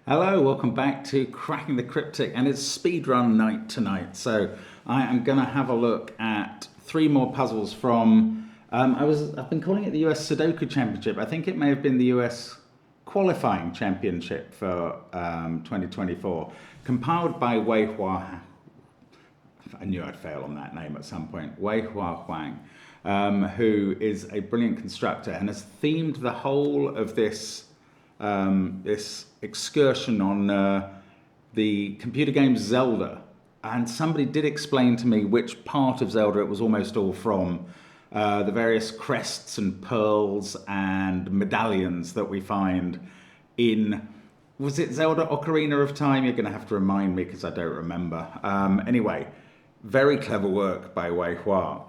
Hello, welcome back to Cracking the Cryptic, and it's speedrun night tonight. So I am going to have a look at three more puzzles from, I've been calling it the US Sudoku Championship. I think it may have been the US qualifying championship for 2024, compiled by Wei-Hwa, I knew I'd fail on that name at some point, Wei-Hwa Huang, who is a brilliant constructor and has themed the whole of this this excursion on the computer game Zelda. And somebody did explain to me which part of Zelda it was almost all from. The various crests and pearls and medallions that we find in, was it Zelda Ocarina of Time? You're going to have to remind me because I don't remember. Anyway, very clever work by Wei-Hwa.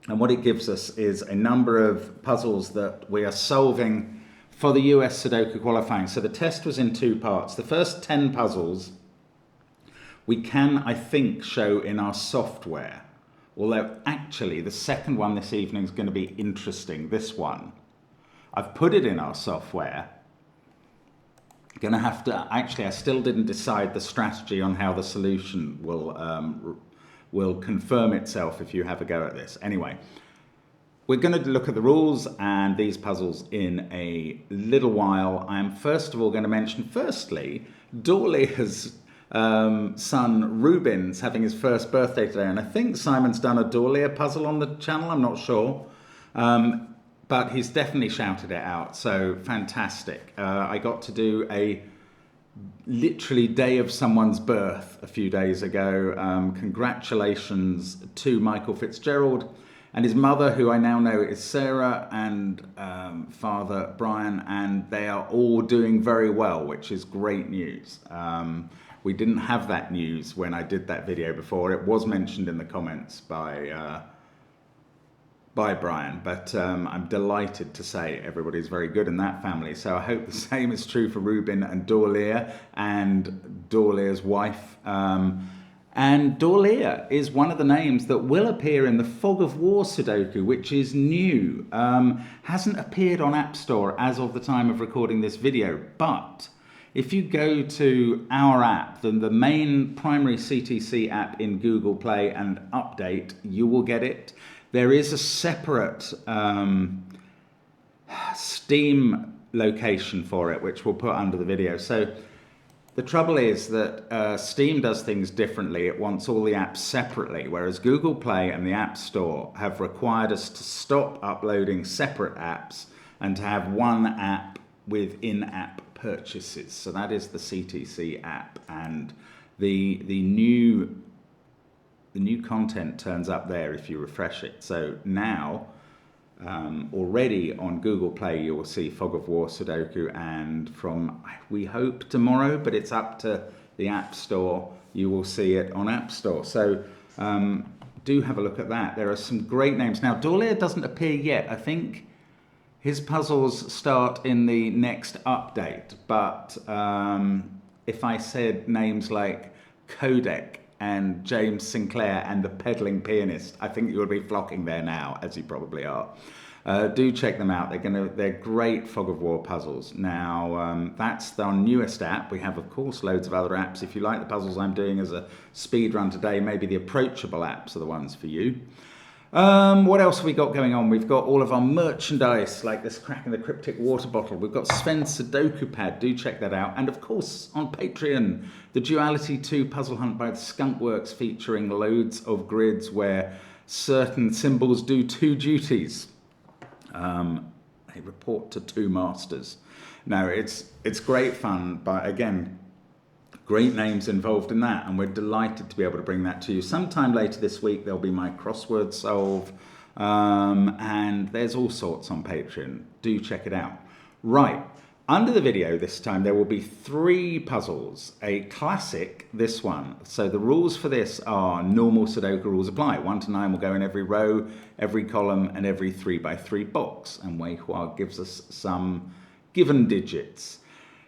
And what it gives us is a number of puzzles that we are solving for the US Sudoku qualifying. So the test was in two parts. The first 10 puzzles we can, I think, show in our software. Although actually the second one this evening is going to be interesting. This one, I've put it in our software. Gonna have to, actually I still didn't decide the strategy on how the solution will confirm itself if you have a go at this. Anyway, we're going to look at the rules and these puzzles in a little while. I'm first of all going to mention, firstly, Dorlia's son Ruben's having his first birthday today, and I think Simon's done a Dorlia puzzle on the channel, I'm not sure, but he's definitely shouted it out, so fantastic. I got to do a literally day of someone's birth a few days ago. Congratulations to Michael Fitzgerald and his mother, who I now know is Sarah, and father Brian, and they are all doing very well, which is great news. We didn't have that news when I did that video before. It was mentioned in the comments by Brian, but I'm delighted to say everybody's very good in that family. So I hope the same is true for Ruben and Dorlia and Dorlia's wife. And Dorlia is one of the names that will appear in the Fog of War Sudoku, which is new. Hasn't appeared on App Store as of the time of recording this video, but if you go to our app, the main primary CTC app in Google Play, and update, you will get it. There is a separate Steam location for it, which we'll put under the video. So the trouble is that Steam does things differently. It wants all the apps separately, whereas Google Play and the App Store have required us to stop uploading separate apps and to have one app with in-app purchases. So that is the CTC app, and the new content turns up there if you refresh it. So now, already on Google Play, you will see Fog of War Sudoku, and from, we hope, tomorrow, but it's up to the App Store, you will see it on App Store. So do have a look at that. There are some great names. Now, Dorlia doesn't appear yet. I think his puzzles start in the next update, but if I said names like Codec and James Sinclair and the Peddling Pianist, I think you would be flocking there now, as you probably are. Do check them out. They're great Fog of War puzzles. Now, that's our newest app. We have, of course, loads of other apps. If you like the puzzles I'm doing as a speed run today, maybe the approachable apps are the ones for you. What else have we got going on? We've got all of our merchandise, like this Cracking the Cryptic water bottle. We've got Sven's SUDOKU pad. Do check that out. And of course, on Patreon, the Duality 2 puzzle hunt by the Skunkworks, featuring loads of grids where certain symbols do two duties. They report to two masters. Now, it's great fun, but again, great names involved in that, and we're delighted to be able to bring that to you. Sometime later this week, there'll be my crossword solve, and there's all sorts on Patreon. Do check it out. Right, under the video this time, there will be three puzzles. A classic, this one. So the rules for this are normal Sudoku rules apply. 1 to 9 will go in every row, every column, and every 3x3 box. And Wei-Hwa gives us some given digits.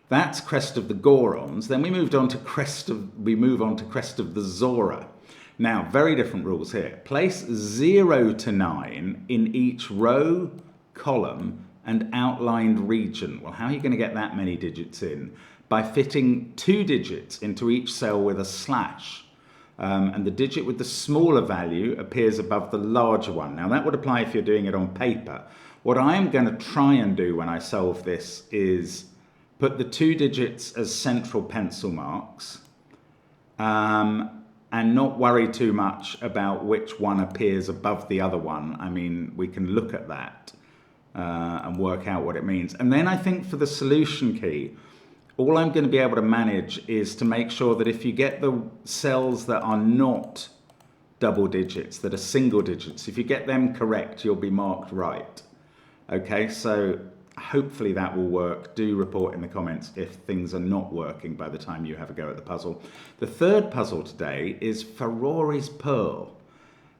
That's Crest of the Gorons. Then we move on to Crest of the Zora. Now, very different rules here. Place 0 to 9 in each row, column, and outlined region. Well, how are you going to get that many digits in? by fitting 2 digits into each cell with a slash. And the digit with the smaller value appears above the larger one. Now that would apply if you're doing it on paper. What I am going to try and do when I solve this is put the 2 digits as central pencil marks, and not worry too much about which one appears above the other one. I mean, we can look at that and work out what it means. And then I think for the solution key, all I'm going to be able to manage is to make sure that if you get the cells that are not double digits, that are single digits, if you get them correct, you'll be marked right. Okay, so hopefully that will work. Do report in the comments if things are not working by the time you have a go at the puzzle. The third puzzle today is Farore's Pearl.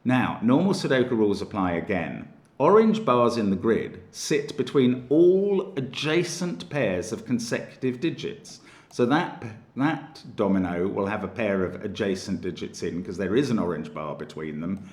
Now, normal Sudoku rules apply again. Orange bars in the grid sit between all adjacent pairs of consecutive digits. So that domino will have a pair of adjacent digits in because there is an orange bar between them.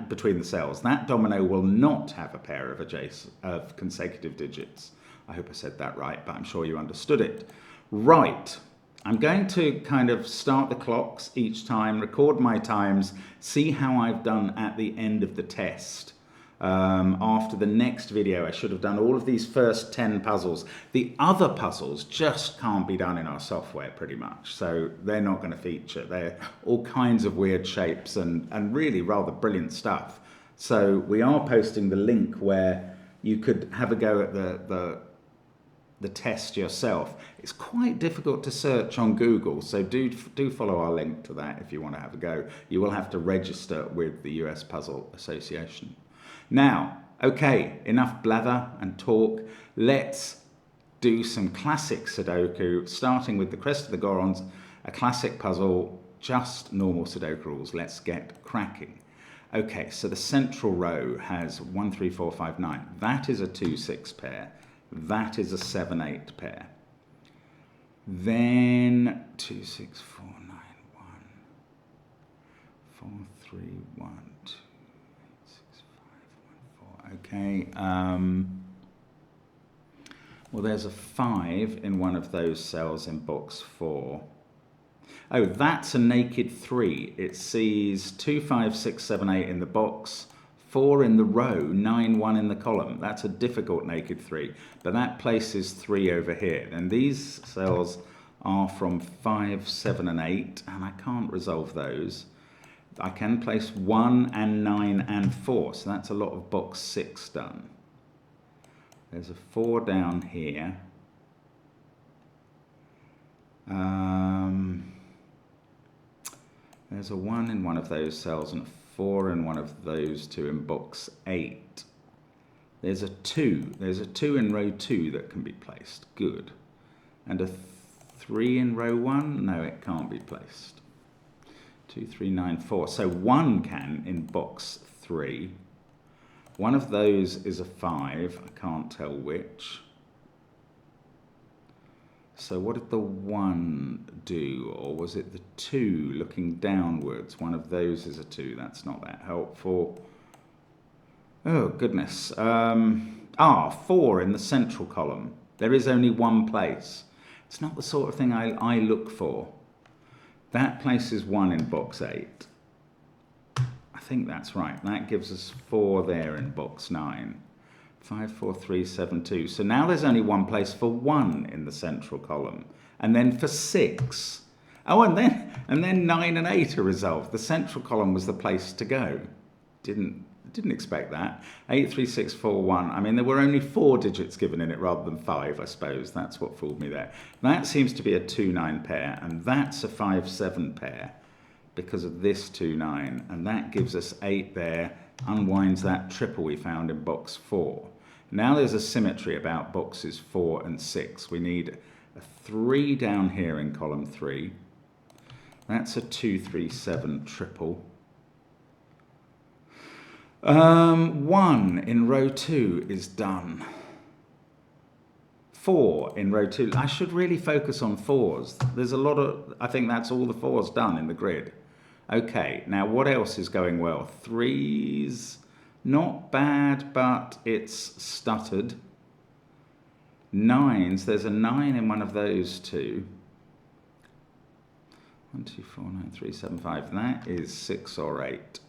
Between the cells, that domino will not have a pair of consecutive digits. I hope I said that right, but I'm sure you understood it. Right, I'm going to kind of start the clocks each time, record my times, see how I've done at the end of the test. After the next video, I should have done all of these first 10 puzzles. The other puzzles just can't be done in our software pretty much, so they're not going to feature. They're all kinds of weird shapes and really rather brilliant stuff. So we are posting the link where you could have a go at the test yourself. It's quite difficult to search on Google, so do follow our link to that if you want to have a go. You will have to register with the US Puzzle Association. Now, okay, enough blather and talk. Let's do some classic Sudoku, starting with the Crest of the Gorons, a classic puzzle, just normal Sudoku rules. Let's get cracking. Okay, so the central row has 1, 3, 4, 5, 9. That is a 2, 6 pair. That is a 7, 8 pair. Then 2, 6, 4, 9, 1, 4, 3, 1, 2. Okay, well there's a 5 in one of those cells in box 4. Oh, that's a naked 3. It sees 2, 5, 6, 7, 8 in the box, 4 in the row, 9, 1 in the column. That's a difficult naked 3, but that places 3 over here. And these cells are from 5, 7, and 8, and I can't resolve those. I can place 1 and 9 and 4, so that's a lot of box 6 done. There's a 4 down here. There's a 1 in one of those cells and a 4 in one of those two in box 8. There's a 2. There's a 2 in row 2 that can be placed. Good. And a 3 in row 1? No, it can't be placed. 2, 3, 9, 4. So 1 can in box 3. One of those is a 5. I can't tell which. So what did the 1 do? Or was it the 2 looking downwards? One of those is a 2. That's not that helpful. Oh, goodness. 4 in the central column. There is only one place. It's not the sort of thing I look for. That places 1 in box 8. I think that's right. That gives us 4 there in box 9. 5, 4, 3, 7, 2. So now there's only one place for 1 in the central column. And then for 6. Oh, and then 9 and 8 are resolved. The central column was the place to go. Didn't expect that. 8, 3, 6, 4, 1. I mean, there were only 4 digits given in it rather than 5, I suppose. That's what fooled me there. That seems to be a 2, 9 pair, and that's a 5, 7 pair because of this 2, 9. And that gives us 8 there, unwinds that triple we found in box 4. Now there's a symmetry about boxes 4 and 6. We need a 3 down here in column 3. That's a 2, 3, 7 triple. 1 in row 2 is done. 4 in row 2. I should really focus on 4s. There's a lot of, I think that's all the 4s done in the grid. Okay, now what else is going well? 3s, not bad, but it's stuttered. nines, there's a 9 in one of those two. 1, 2, 4, 9, 3, 7, 5. That is 6 or 8.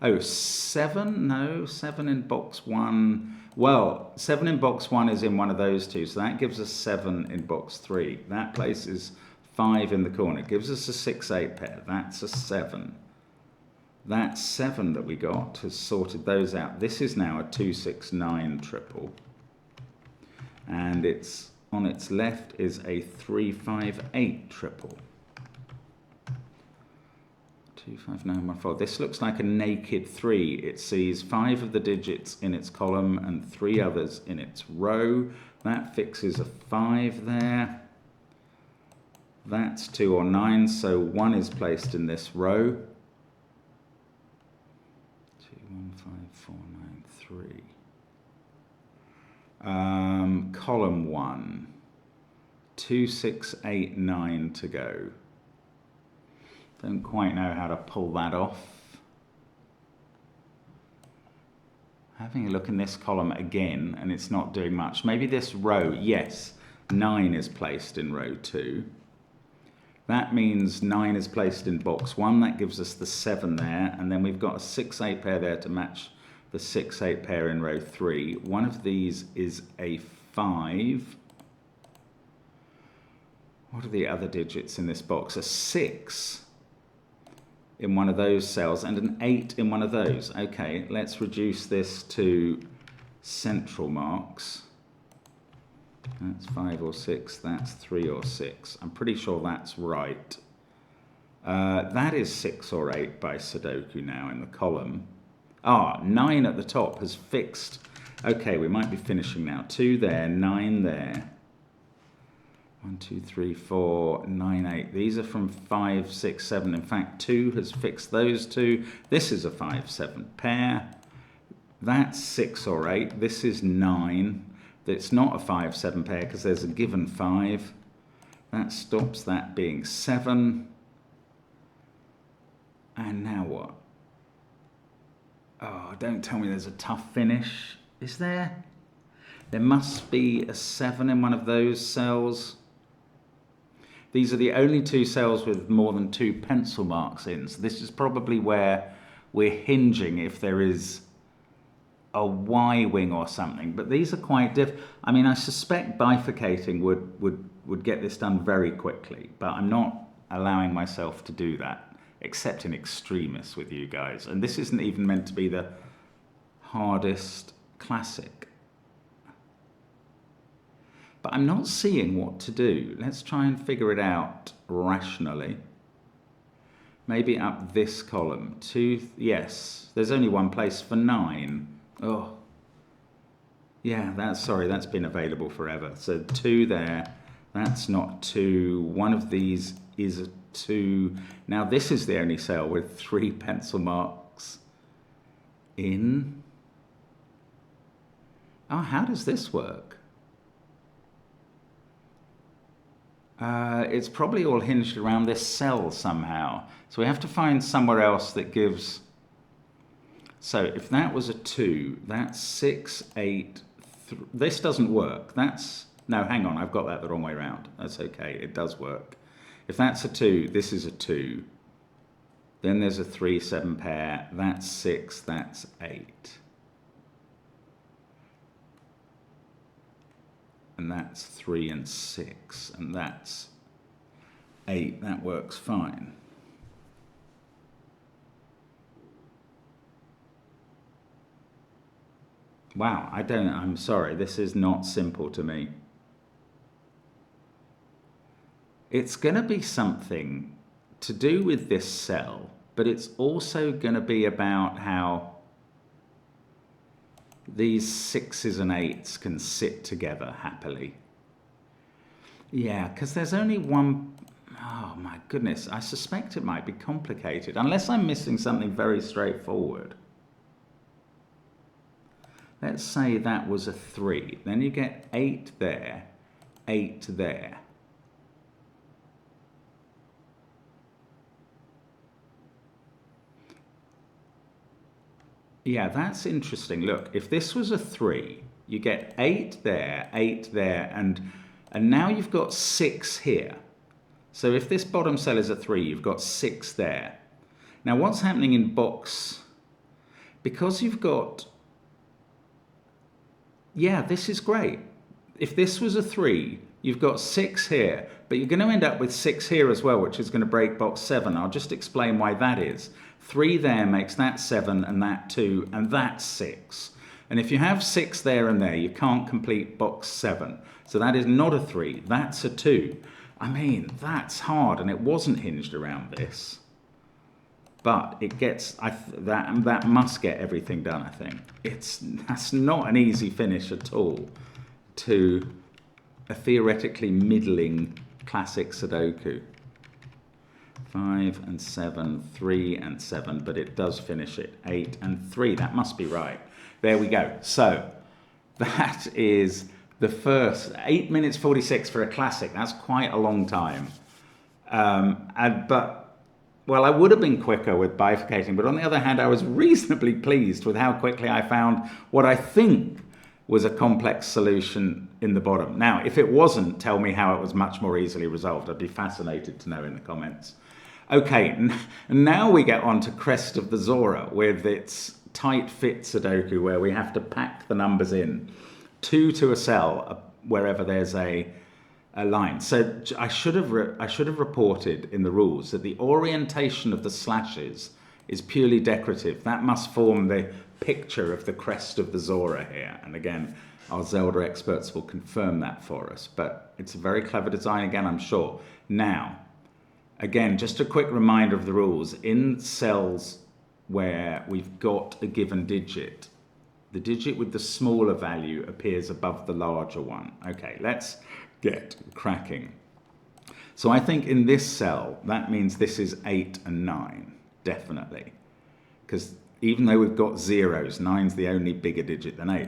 Oh, 7? No, 7 in box 1. Well, 7 in box 1 is in one of those two, so that gives us 7 in box 3. That places 5 in the corner. It gives us a 6-8 pair. That's a 7. That 7 that we got has sorted those out. This is now a 2-6-9 triple. And it's on its left is a 3-5-8 triple. 2, 5, 9, 1, 4. This looks like a naked 3. It sees 5 of the digits in its column and 3 others in its row. That fixes a 5 there. That's 2 or 9, so 1 is placed in this row. 2, 1, 5, 4, 9, 3. Column 1. 2, 6, 8, 9 to go. Don't quite know how to pull that off. Having a look in this column again, and it's not doing much. Maybe this row, yes, 9 is placed in row 2. That means 9 is placed in box 1. That gives us the 7 there, and then we've got a 6-8 pair there to match the 6-8 pair in row 3. One of these is a 5. What are the other digits in this box? A 6 in one of those cells and an 8 in one of those. Okay, let's reduce this to central marks. That's 5 or 6, that's 3 or 6. I'm pretty sure that's right. That is 6 or 8 by Sudoku now in the column. 9 at the top has fixed. Okay, we might be finishing now. 2 there, 9 there. 1, 2, 3, 4, 9, 8. These are from 5, 6, 7. In fact, 2 has fixed those two. This is a 5, 7 pair. That's 6 or 8. This is 9. It's not a 5, 7 pair because there's a given 5. That stops that being 7. And now what? Oh, don't tell me there's a tough finish. Is there? There must be a 7 in one of those cells. These are the only 2 cells with more than 2 pencil marks in. So this is probably where we're hinging if there is a Y-wing or something. But these are quite I mean, I suspect bifurcating would get this done very quickly. But I'm not allowing myself to do that, except in extremis with you guys. And this isn't even meant to be the hardest classic. But I'm not seeing what to do. Let's try and figure it out rationally. Maybe up this column. 2, yes, there's only one place for 9. Oh, yeah, that's been available forever. So 2 there, that's not 2. One of these is a 2. Now this is the only cell with 3 pencil marks in. Oh, how does this work? It's probably all hinged around this cell somehow. So we have to find somewhere else that gives... So if that was a 2, that's 6, 8... This doesn't work. That's... No, hang on, I've got that the wrong way around. That's okay, it does work. If that's a 2, this is a 2. Then there's a 3, 7 pair. That's 6, that's 8. And that's 3 and 6, and that's 8. That works fine. Wow, I'm sorry, this is not simple to me. It's going to be something to do with this cell, but it's also going to be about how these 6s and 8s can sit together happily. Yeah, because there's only one... Oh my goodness, I suspect it might be complicated, unless I'm missing something very straightforward. Let's say that was a 3. Then you get 8 there, 8 there. Yeah, that's interesting. Look, if this was a 3, you get 8 there, and now you've got 6 here. So if this bottom cell is a 3, you've got 6 there. Now what's happening in box, because you've got, yeah, this is great. If this was a 3, you've got 6 here, but you're going to end up with 6 here as well, which is going to break box 7. I'll just explain why that is. 3 there makes that 7 and that 2 and that 6. And if you have 6 there and there, you can't complete box 7. So that is not a 3, that's a 2. I mean, that's hard, and it wasn't hinged around this. But it gets, that must get everything done, I think. That's not an easy finish at all to a theoretically middling classic Sudoku. 5 and 7, 3 and 7, but it does finish it. 8 and 3, that must be right. There we go. So that is the first 8 minutes 46 for a classic. That's quite a long time. Well, I would have been quicker with bifurcating, but on the other hand, I was reasonably pleased with how quickly I found what I think was a complex solution in the bottom. Now, if it wasn't, tell me how it was much more easily resolved. I'd be fascinated to know in the comments. Okay, now we get on to Crest of the Zora with its tight fit Sudoku, where we have to pack the numbers in, 2 to a cell wherever there's a line. So I should have reported in the rules that the orientation of the slashes is purely decorative. That must form the picture of the Crest of the Zora here. And again, our Zelda experts will confirm that for us. But it's a very clever design again, I'm sure. Now, again, just a quick reminder of the rules. In cells where we've got a given digit, the digit with the smaller value appears above the larger one. Okay, let's get cracking. So I think in this cell, that means this is 8 and 9, definitely. Because even though we've got zeros, 9's the only bigger digit than 8.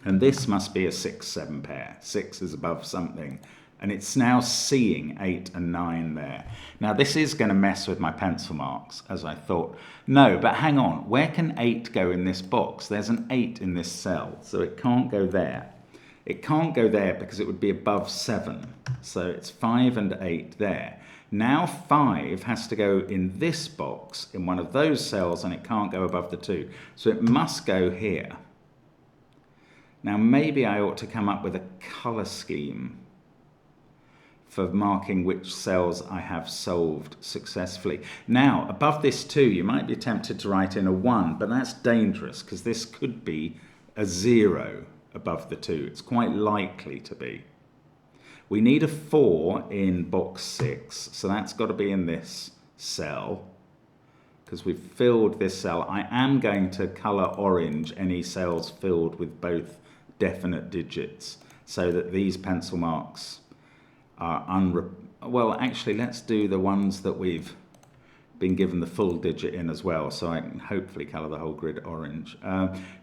And this must be a 6-7 pair. 6 is above something. And it's now seeing 8 and 9 there. Now this is going to mess with my pencil marks, as I thought. No, but hang on. Where can 8 go in this box? There's an 8 in this cell, so it can't go there. It can't go there because it would be above 7. So it's 5 and 8 there. Now 5 has to go in this box, in one of those cells, and it can't go above the 2. So it must go here. Now maybe I ought to come up with a colour scheme for marking which cells I have solved successfully. Now, above this 2, you might be tempted to write in a 1, but that's dangerous because this could be a 0 above the 2. It's quite likely to be. We need a 4 in box 6, so that's got to be in this cell because we've filled this cell. I am going to colour orange any cells filled with both definite digits so that these pencil marks are well, actually, let's do the ones that we've been given the full digit in as well, so I can hopefully colour the whole grid orange.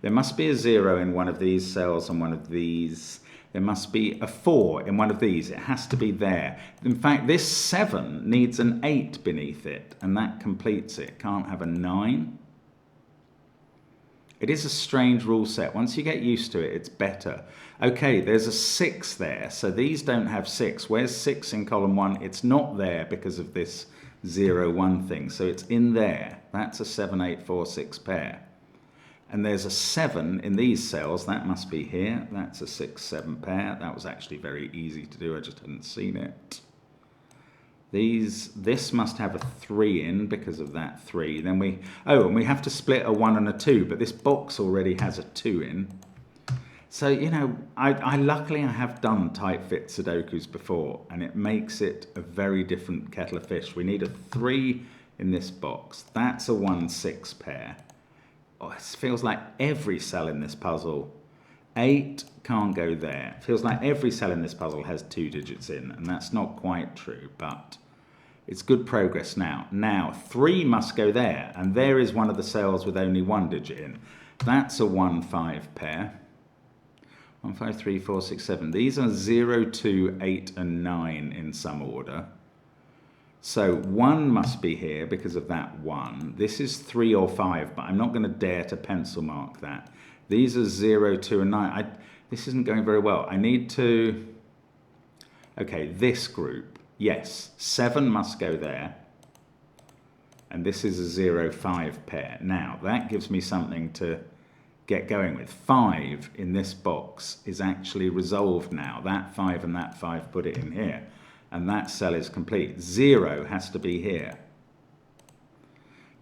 There must be a 0 in one of these cells and one of these. There must be a 4 in one of these. It has to be there. In fact, this 7 needs an 8 beneath it, and that completes it. Can't have a 9. It is a strange rule set. Once you get used to it, it's better. Okay, there's a 6 there, so these don't have 6. Where's 6 in column 1? It's not there because of this 0, 1 thing, so it's in there. That's a 7, 8, 4, 6 pair. And there's a 7 in these cells. That must be here. That's a 6, 7 pair. That was actually very easy to do. I just hadn't seen it. This must have a 3 in because of that 3. Then and we have to split a 1 and a 2, but this box already has a 2 in. So, you know, luckily I have done tight fit Sudokus before, and it makes it a very different kettle of fish. We need a 3 in this box. That's a 1, 6 pair. Oh, it feels like every cell in this puzzle. 8 can't go there. It feels like every cell in this puzzle has 2 digits in, and that's not quite true, but it's good progress now. Now, 3 must go there, and there is one of the cells with only 1 digit in. That's a 1, 5 pair. 1, 5, 3, 4, 6, 7. These are 0, 2, 8, and 9 in some order. So 1 must be here because of that 1. This is 3 or 5, but I'm not going to dare to pencil mark that. These are 0, 2, and 9. This isn't going very well. I need to... Okay, this group. Yes, 7 must go there. And this is a 0, 5 pair. Now, that gives me something to get going with. 5 in this box is actually resolved now. That 5 and that 5, put it in here. And that cell is complete. 0 has to be here.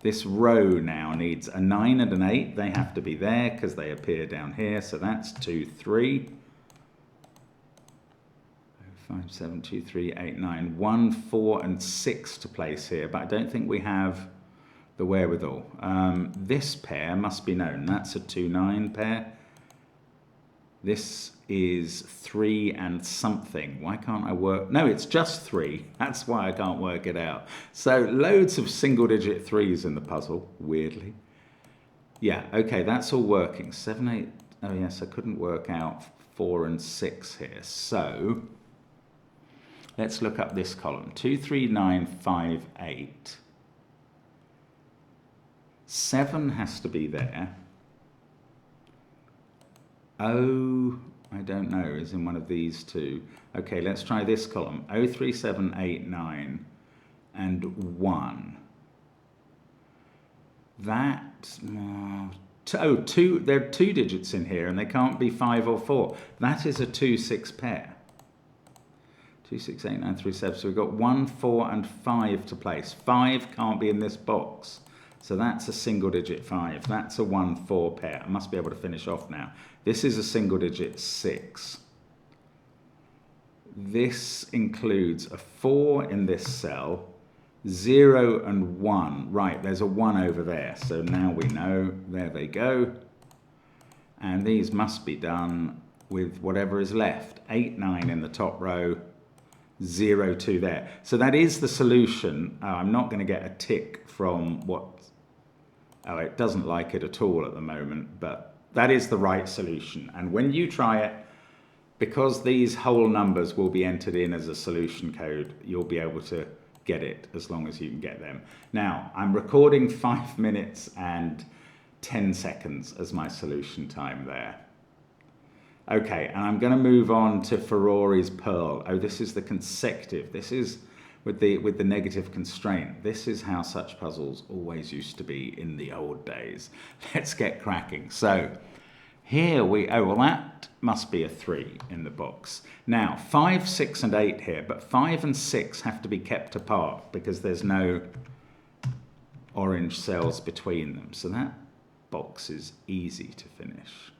This row now needs a 9 and an 8. They have to be there because they appear down here. So that's 2, 3. 5, 7, 2, 3, 8, 9. 1, 4, and 6 to place here. But I don't think we have the wherewithal. This pair must be known. That's a 2, 9 pair. This is 3 and something. Why can't I work? No, it's just 3. That's why I can't work it out. So loads of single-digit 3s in the puzzle, weirdly. Yeah, okay, that's all working. 7, 8. Oh, yes, I couldn't work out 4 and 6 here. So let's look up this column. 2, 3, 9, 5, 8. 7 has to be there. Oh, I don't know, is in one of these two. Okay, let's try this column. 0, 3, 7, 8, 9, and 1. That, oh, 2, there are 2 digits in here, and they can't be 5 or 4. That is a 2, 6 pair. 2, 6, 8, 9, 3, 7. So we've got 1, 4, and 5 to place. 5 can't be in this box. So that's a single digit 5. That's a 1, 4 pair. I must be able to finish off now. This is a single digit 6. This includes a 4 in this cell, 0 and 1. Right, there's a 1 over there. So now we know. There they go. And these must be done with whatever is left. 8, 9 in the top row. 0, 2 there. So that is the solution. I'm not going to get a tick from what... Oh, it doesn't like it at all at the moment, but that is the right solution. And when you try it, because these whole numbers will be entered in as a solution code, you'll be able to get it as long as you can get them. Now, I'm recording 5 minutes and 10 seconds as my solution time there. Okay, and I'm going to move on to Farore's Pearl. Oh, this is the consecutive. This is with the negative constraint. This is how such puzzles always used to be in the old days. Let's get cracking. So here we, oh, well, that must be a 3 in the box. Now, 5, 6, and 8 here, but 5 and 6 have to be kept apart because there's no orange cells between them. So that box is easy to finish.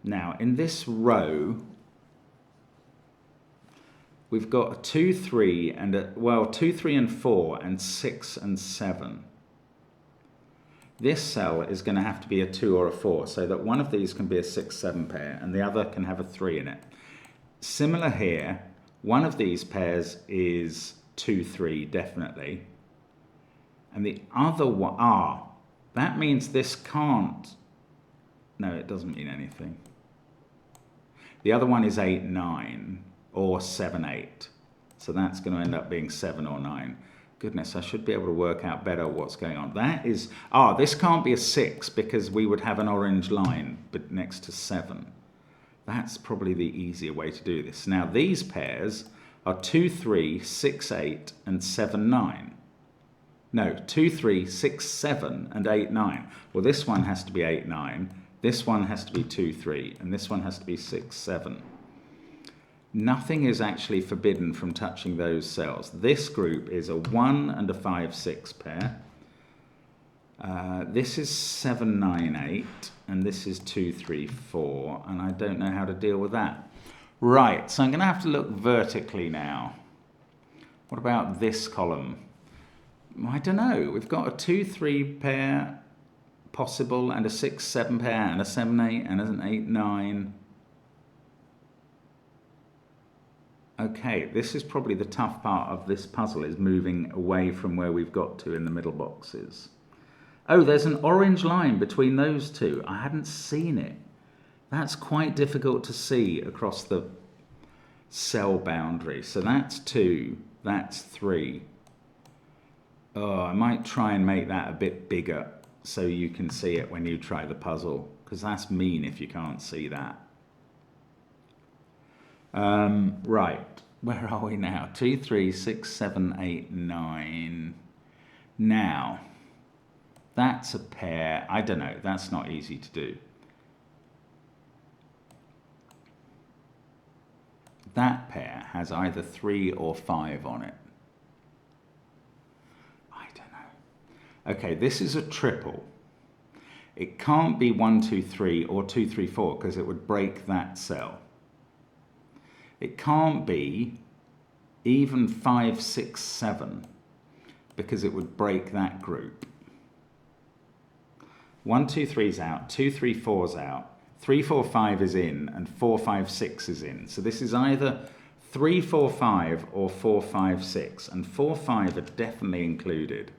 Now, in this row, we've got a 2, 3, and a, well, 2, 3, and 4, and 6 and 7. This cell is going to have to be a 2 or a 4, so that one of these can be a 6, 7 pair, and the other can have a 3 in it. Similar here, one of these pairs is 2, 3, definitely. And the other one, that means this can't, no, it doesn't mean anything. The other one is 8, 9. Or 7, 8. So that's going to end up being 7 or 9. Goodness, I should be able to work out better what's going on. That is, this can't be a 6 because we would have an orange line but next to 7. That's probably the easier way to do this. Now these pairs are 2, 3, 6, 8, and 7, 9. No, 2, 3, 6, 7, and 8, 9. Well, this one has to be 8, 9. This one has to be 2, 3. And this one has to be 6, 7. Nothing is actually forbidden from touching those cells. This group is a 1 and a 5, 6 pair. This is 7, 9, 8, and this is 2, 3, 4, and I don't know how to deal with that. Right, so I'm going to have to look vertically now. What about this column? I don't know. We've got a 2, 3 pair possible, and a 6, 7 pair, and a 7, 8, and an 8, 9. Okay, this is probably the tough part of this puzzle, is moving away from where we've got to in the middle boxes. Oh, there's an orange line between those two. I hadn't seen it. That's quite difficult to see across the cell boundary. So that's 2, that's 3. Oh, I might try and make that a bit bigger so you can see it when you try the puzzle, because that's mean if you can't see that. Right, where are we now? 2, 3, 6, 7, 8, 9. Now, that's a pair. I don't know, that's not easy to do. That pair has either 3 or 5 on it. I don't know. Okay, this is a triple. It can't be 1, 2, 3 or 2, 3, 4 because it would break that cell. It can't be even 5, 6, 7 because it would break that group. 1, 2, 3's out, 2, 3, 4's out, 3, 4, 5 is in, and 4, 5, 6 is in. So this is either 3, 4, 5 or 4, 5, 6, and 4, 5 are definitely included.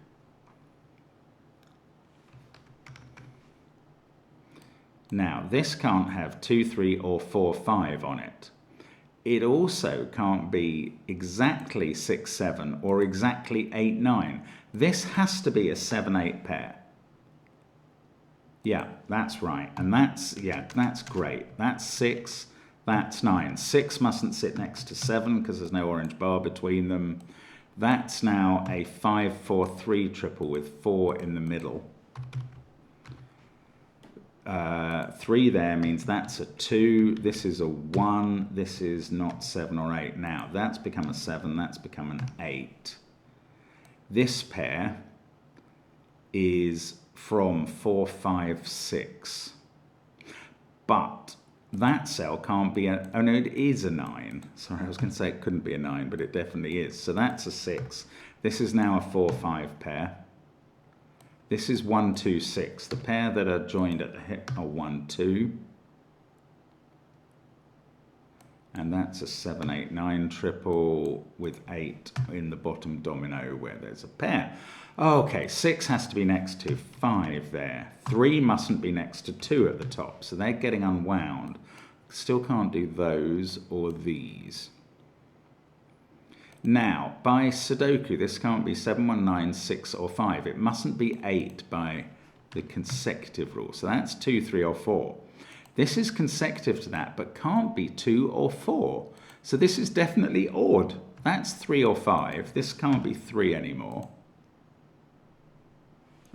Now, this can't have 2, 3 or 4, 5 on it. It also can't be exactly 6, 7 or exactly 8, 9. This has to be a 7, 8 pair. Yeah, that's right. And that's great. That's 6, that's 9. 6 mustn't sit next to 7 because there's no orange bar between them. That's now a 5, 4, 3 triple with 4 in the middle. 3 there means that's a 2, this is a 1, this is not 7 or 8. Now, that's become a 7, that's become an 8. This pair is from 4, 5, 6. But that cell can't be a, oh no, it is a 9. Sorry, I was going to say it couldn't be a 9, but it definitely is. So that's a 6. This is now a 4, 5 pair. This is 1, 2, 6. The pair that are joined at the hip are 1, 2. And that's a 7, 8, 9 triple with 8 in the bottom domino where there's a pair. Okay, 6 has to be next to 5 there. 3 mustn't be next to 2 at the top, so they're getting unwound. Still can't do those or these. Now, by Sudoku, this can't be 7, 1, 9, 6 or 5. It mustn't be 8 by the consecutive rule. So that's 2, 3 or 4. This is consecutive to that, but can't be 2 or 4. So this is definitely odd. That's 3 or 5. This can't be 3 anymore.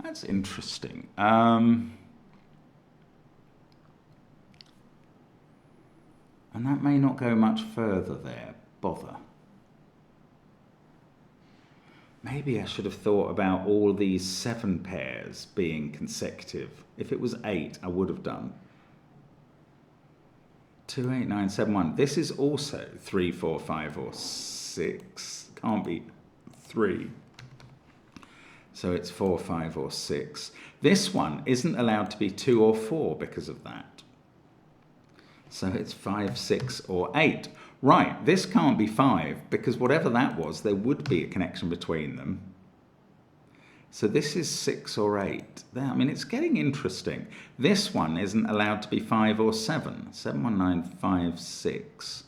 That's interesting. And that may not go much further there. Bother. Maybe I should have thought about all these 7 pairs being consecutive. If it was 8, I would have done. 2, 8, 9, 7, 1. This is also 3, 4, 5, or 6. Can't be 3. So it's 4, 5, or 6. This one isn't allowed to be 2 or 4 because of that. So it's 5, 6, or 8. Right, this can't be 5 because whatever that was, there would be a connection between them. So this is 6 or 8. There, I mean, it's getting interesting. This one isn't allowed to be 5 or 7. 7, 1, 9, 5, 6.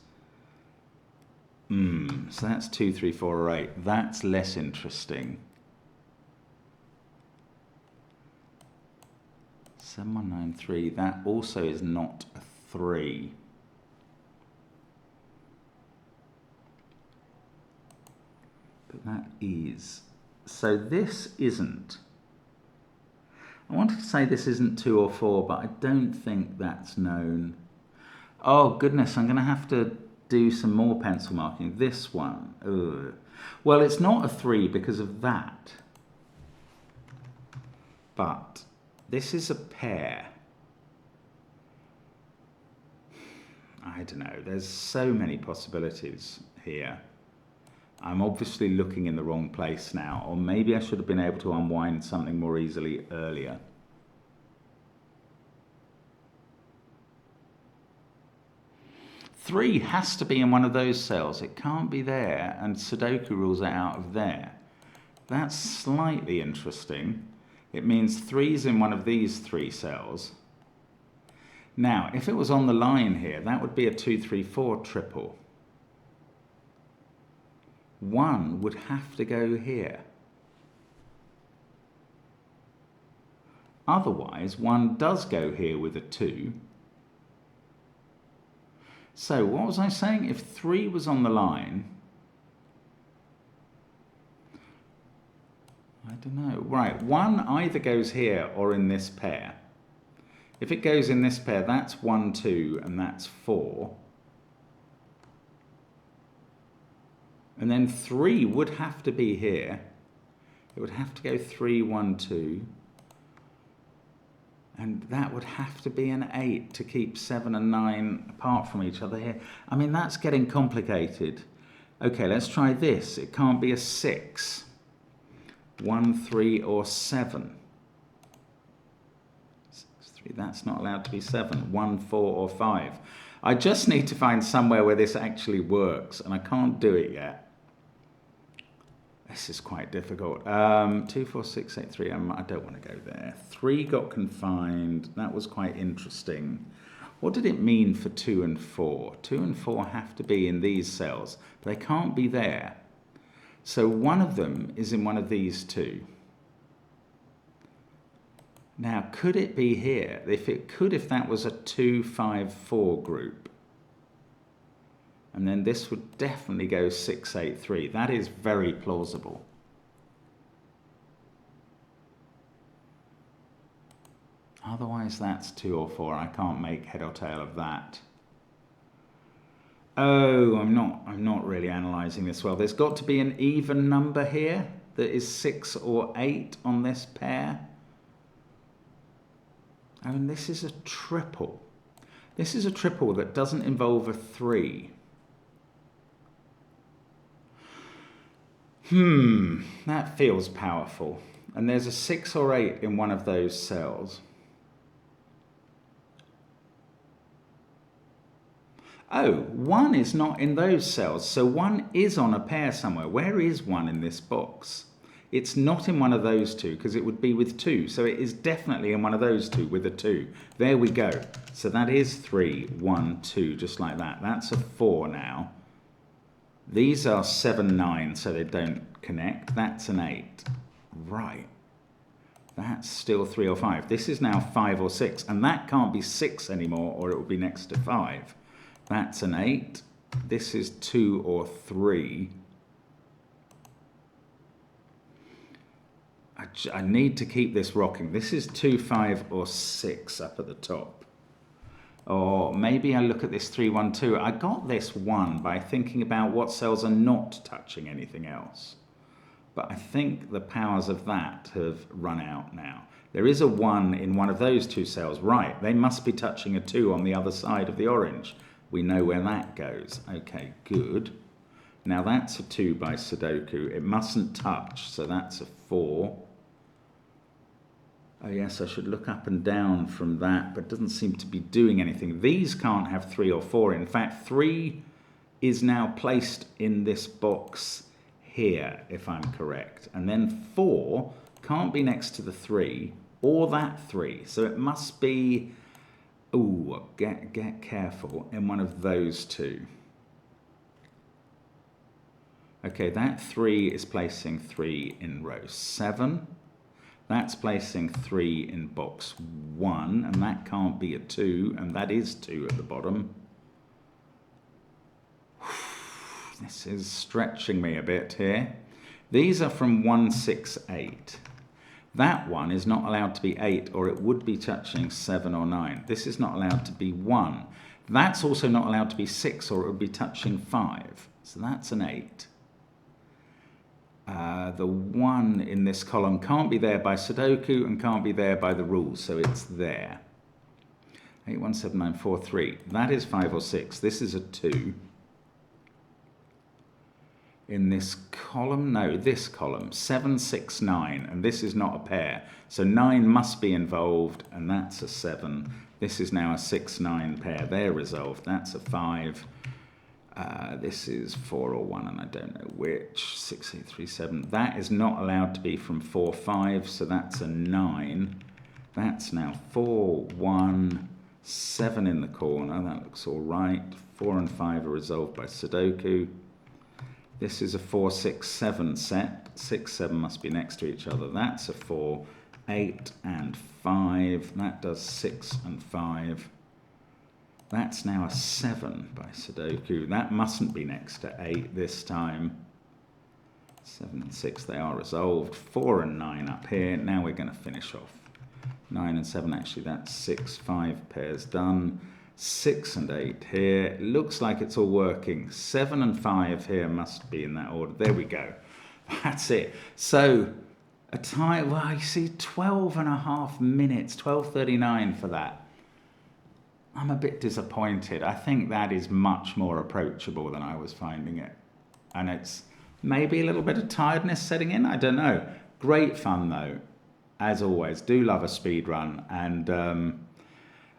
So that's 2, 3, 4, or 8. That's less interesting. 7, 1, 9, 3. That also is not a 3. But that is. So this isn't. I wanted to say this isn't 2 or 4, but I don't think that's known. Oh goodness, I'm going to have to do some more pencil marking. This one. Ugh. Well, it's not a 3 because of that. But this is a pair. I don't know. There's so many possibilities here. I'm obviously looking in the wrong place now, or maybe I should have been able to unwind something more easily earlier. Three has to be in one of those cells. It can't be there, and Sudoku rules it out of there. That's slightly interesting. It means 3's in one of these 3 cells. Now, if it was on the line here, that would be a 2, 3, 4 triple. 1 would have to go here. Otherwise, 1 does go here with a 2. So what was I saying? If 3 was on the line, I don't know. Right, 1 either goes here or in this pair. If it goes in this pair, that's 1, 2, and that's 4. And then 3 would have to be here. It would have to go 3, 1, 2. And that would have to be an 8 to keep 7 and 9 apart from each other here. I mean, that's getting complicated. Okay, let's try this. It can't be a 6. 1, 3, or 7. 6, 3, that's not allowed to be 7. 1, 4, or 5. I just need to find somewhere where this actually works, and I can't do it yet. This is quite difficult. 2, 4, 6, 8, 3. I don't want to go there. 3 got confined. That was quite interesting. What did it mean for 2 and 4? 2 and 4 have to be in these cells, but they can't be there. So one of them is in one of these two. Now, could it be here? If it could, if that was a 2, 5, 4 group. And then this would definitely go 6, 8, 3. That is very plausible. Otherwise, that's 2 or 4. I can't make head or tail of that. Oh, I'm not really analysing this well. There's got to be an even number here that is 6 or 8 on this pair. I mean, this is a triple. This is a triple that doesn't involve a 3. That feels powerful. And there's a 6 or 8 in one of those cells. Oh, 1 is not in those cells, so 1 is on a pair somewhere. Where is 1 in this box? It's not in one of those two, because it would be with 2, so it is definitely in one of those two with a 2. There we go. So that is 3, 1, 2, just like that. That's a 4 now. These are 7, 9, so they don't connect. That's an 8. Right. That's still 3 or 5. This is now 5 or 6, and that can't be 6 anymore, or it will be next to 5. That's an 8. This is 2 or 3. I need to keep this rocking. This is 2, 5, or 6 up at the top. Or maybe I look at this 3, 1, 2. I got this 1 by thinking about what cells are not touching anything else. But I think the powers of that have run out now. There is a 1 in one of those two cells. Right, they must be touching a 2 on the other side of the orange. We know where that goes. Okay, good. Now that's a 2 by Sudoku. It mustn't touch, so that's a 4. Oh yes, I should look up and down from that, but it doesn't seem to be doing anything. These can't have 3 or 4. In fact, 3 is now placed in this box here, if I'm correct. And then 4 can't be next to the 3 or that 3. So it must be, ooh, get careful, in one of those two. Okay, that 3 is placing 3 in row 7. That's placing 3 in box 1, and that can't be a 2, and that is 2 at the bottom. This is stretching me a bit here. These are from 1, 6, 8. That one is not allowed to be 8, or it would be touching 7 or 9. This is not allowed to be 1. That's also not allowed to be 6, or it would be touching 5. So that's an 8. The 1 in this column can't be there by Sudoku and can't be there by the rules, so it's there. 8, 1, 7, 9, 4, 3. That is 5 or 6. This is a 2. In this column, no, this column, 7, 6, 9, and this is not a pair. So 9 must be involved, and that's a 7. This is now a 6, 9 pair. They're resolved. That's a 5. This is 4 or 1, and I don't know which. 6, 8, 3, 7. That is not allowed to be from 4, 5, so that's a 9. That's now 4, 1, 7 in the corner. That looks all right. 4 and 5 are resolved by Sudoku. This is a 4, 6, 7 set. 6, 7 must be next to each other. That's a 4, 8 and 5. That does 6 and 5. That's now a 7 by Sudoku. That mustn't be next to 8 this time. 7 and 6, they are resolved. 4 and 9 up here. Now we're going to finish off. 9 and 7, actually, that's 6, 5 pairs done. 6 and 8 here. Looks like it's all working. 7 and 5 here must be in that order. There we go. That's it. So, a time, well, you see, 12 and a half minutes, 12:39 for that. I'm a bit disappointed. I think that is much more approachable than I was finding it. And it's maybe a little bit of tiredness setting in. I don't know. Great fun, though. As always, do love a speed run. And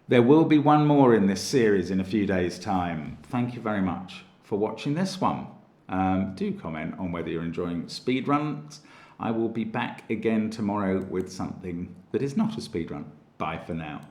there will be one more in this series in a few days' time. Thank you very much for watching this one. Do comment on whether you're enjoying speed runs. I will be back again tomorrow with something that is not a speed run. Bye for now.